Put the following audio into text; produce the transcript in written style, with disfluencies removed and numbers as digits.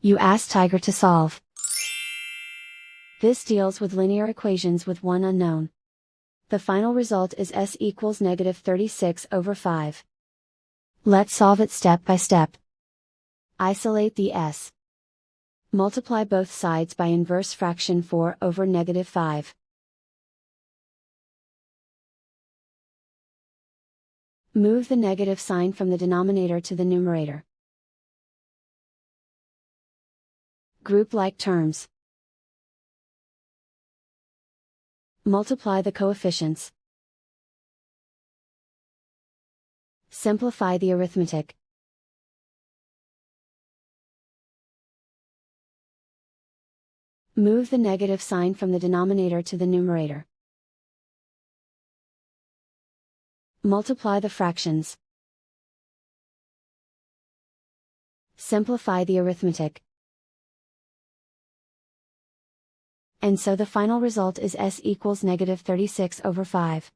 You ask Tiger to solve. This deals with linear equations with one unknown. The final result is s equals -36/5. Let's solve it step by step. Isolate the s. Multiply both sides by inverse fraction 4/5. Move the negative sign from the denominator to the numerator. Group like terms. Multiply the coefficients. Simplify the arithmetic. Move the negative sign from the denominator to the numerator. Multiply the fractions. Simplify the arithmetic. And so the final result is s equals -36/5.